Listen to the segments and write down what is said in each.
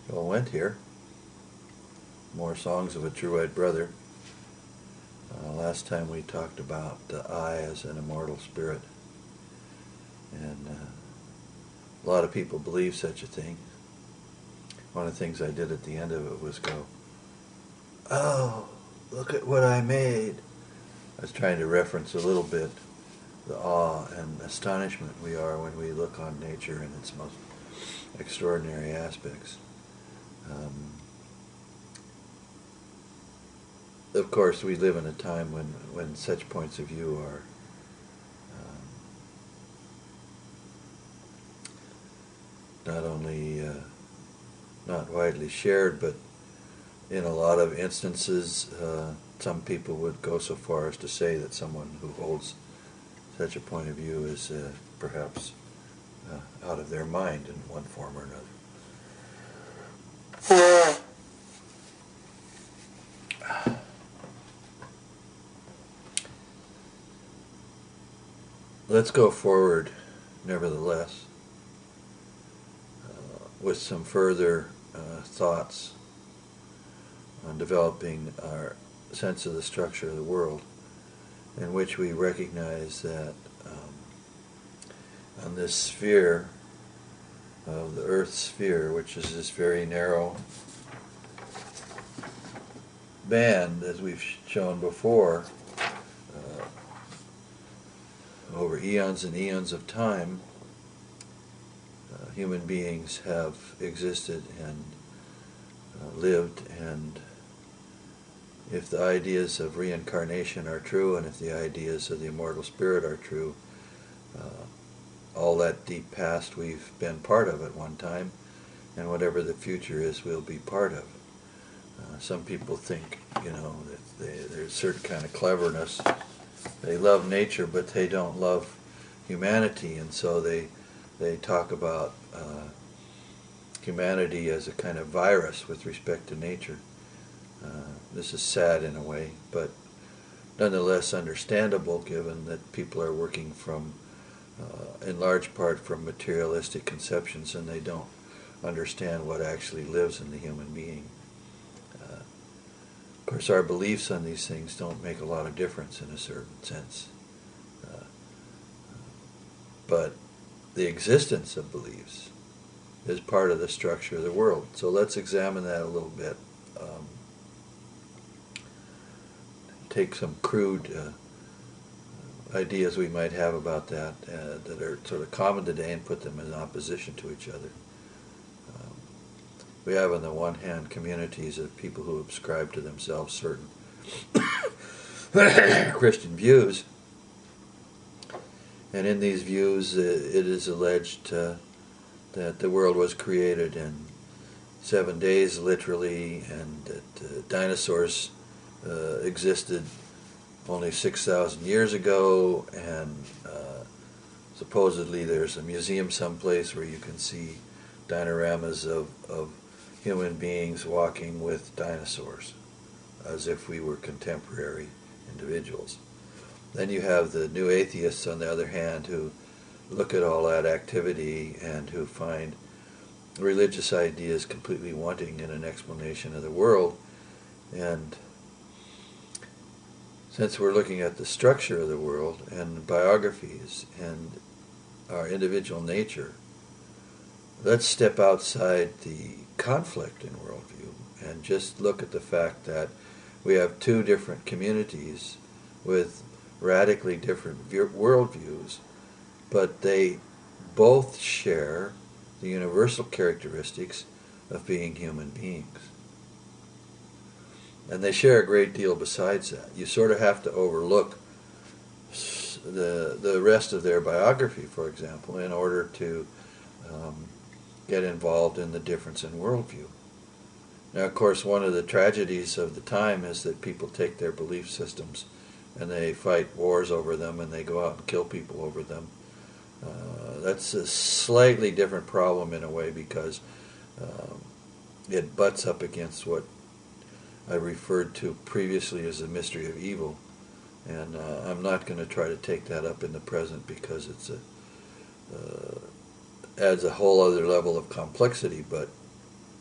Well, Went here. More songs of a true white brother. Last time we talked about the I as an immortal spirit, and a lot of people believe such a thing. One of the things I did at the end of it was go, "Oh, look at what I made." I was trying to reference a little bit the awe and astonishment we are when we look on nature in its most extraordinary aspects. Of course, we live in a time when such points of view are not only not widely shared, but in a lot of instances, some people would go so far as to say that someone who holds such a point of view is perhaps out of their mind in one form or another. Let's go forward, nevertheless, with some further thoughts on developing our sense of the structure of the world, in which we recognize that on this sphere of the Earth sphere, which is this very narrow band, as we've shown before, over eons and eons of time, human beings have existed and lived, and if the ideas of reincarnation are true, and if the ideas of the immortal spirit are true, all that deep past we've been part of at one time, and whatever the future is, we'll be part of. Some people think, that there's a certain kind of cleverness. They love nature, but they don't love humanity, and so they talk about humanity as a kind of virus with respect to nature. This is sad in a way, but nonetheless understandable, given that people are working from, in large part, from materialistic conceptions, and they don't understand what actually lives in the human being. Of course, our beliefs on these things don't make a lot of difference in a certain sense. But the existence of beliefs is part of the structure of the world. So let's examine that a little bit. Take some crude ideas we might have about that that are sort of common today and put them in opposition to each other. We have on the one hand communities of people who ascribe to themselves certain Christian views, and in these views it is alleged that the world was created in 7 days literally, and that dinosaurs existed only 6,000 years ago, and supposedly there's a museum someplace where you can see dinoramas of human beings walking with dinosaurs, as if we were contemporary individuals. Then you have the new atheists, on the other hand, who look at all that activity and who find religious ideas completely wanting in an explanation of the world. And since we're looking at the structure of the world and biographies and our individual nature, let's step outside the conflict in worldview and just look at the fact that we have two different communities with radically different worldviews, but they both share the universal characteristics of being human beings. And they share a great deal besides that. You sort of have to overlook the rest of their biography, for example, in order to get involved in the difference in worldview. Now, of course, one of the tragedies of the time is that people take their belief systems and they fight wars over them, and they go out and kill people over them. That's a slightly different problem in a way, because it butts up against what I referred to previously as the mystery of evil, and I'm not going to try to take that up in the present, because it's adds a whole other level of complexity, but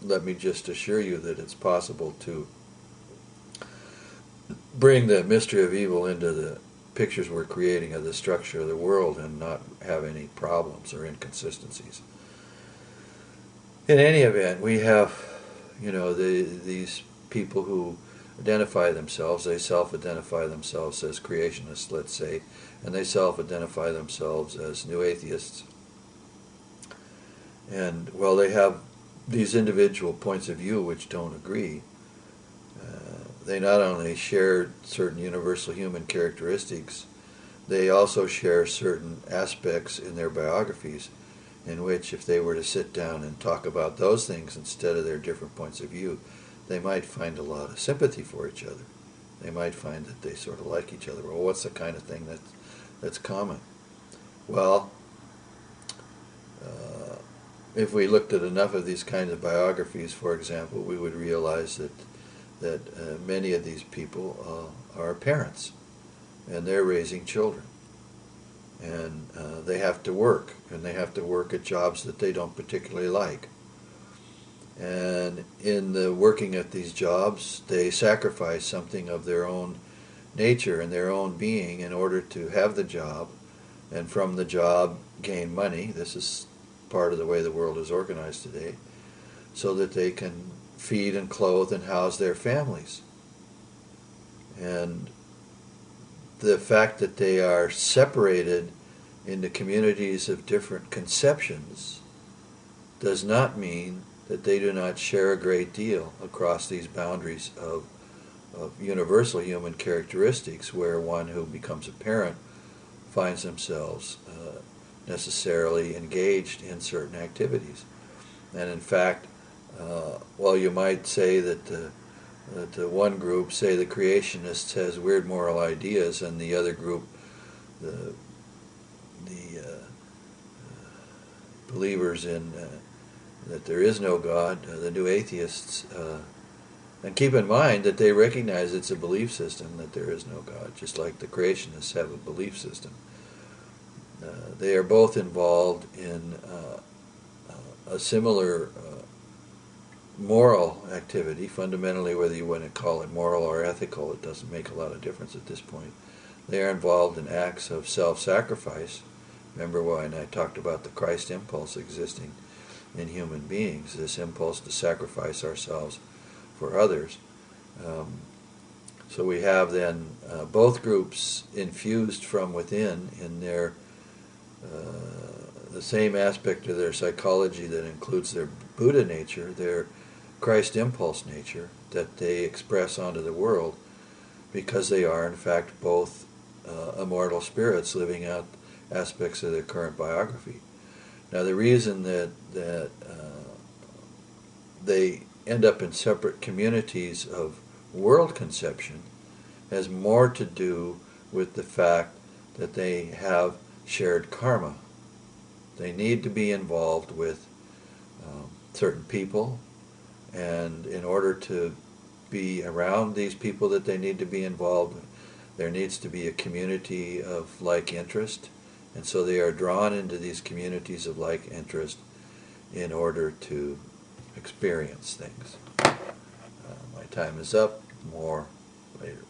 let me just assure you that it's possible to bring the mystery of evil into the pictures we're creating of the structure of the world and not have any problems or inconsistencies. In any event, we have, these people who identify themselves, they self-identify themselves as creationists, let's say, and they self-identify themselves as new atheists. And while they have these individual points of view which don't agree, they not only share certain universal human characteristics, they also share certain aspects in their biographies in which, if they were to sit down and talk about those things instead of their different points of view, they might find a lot of sympathy for each other. They might find that they sort of like each other. Well, what's the kind of thing that's common? Well, if we looked at enough of these kinds of biographies, for example, we would realize that many of these people are parents, and they're raising children, and they have to work, and they have to work at jobs that they don't particularly like. And in the working at these jobs, they sacrifice something of their own nature and their own being in order to have the job, and from the job gain money. This is part of the way the world is organized today, so that they can feed and clothe and house their families. And the fact that they are separated into communities of different conceptions does not mean that they do not share a great deal across these boundaries of universal human characteristics, where one who becomes a parent finds themselves necessarily engaged in certain activities. And in fact, while you might say that the one group, say the creationists, has weird moral ideas, and the other group, the believers in that there is no God, the new atheists, and keep in mind that they recognize it's a belief system that there is no God, just like the creationists have a belief system. They are both involved in a similar moral activity. Fundamentally, whether you want to call it moral or ethical, it doesn't make a lot of difference at this point. They are involved in acts of self-sacrifice. Remember when I talked about the Christ impulse existing in human beings, this impulse to sacrifice ourselves for others. So we have then both groups infused from within in their the same aspect of their psychology that includes their Buddha nature, their Christ impulse nature, that they express onto the world, because they are in fact both immortal spirits living out aspects of their current biography. Now the reason that they end up in separate communities of world conception has more to do with the fact that they have shared karma. They need to be involved with certain people, and in order to be around these people that they need to be involved with, there needs to be a community of like interest, and so they are drawn into these communities of like interest in order to experience things. My time is up. More later.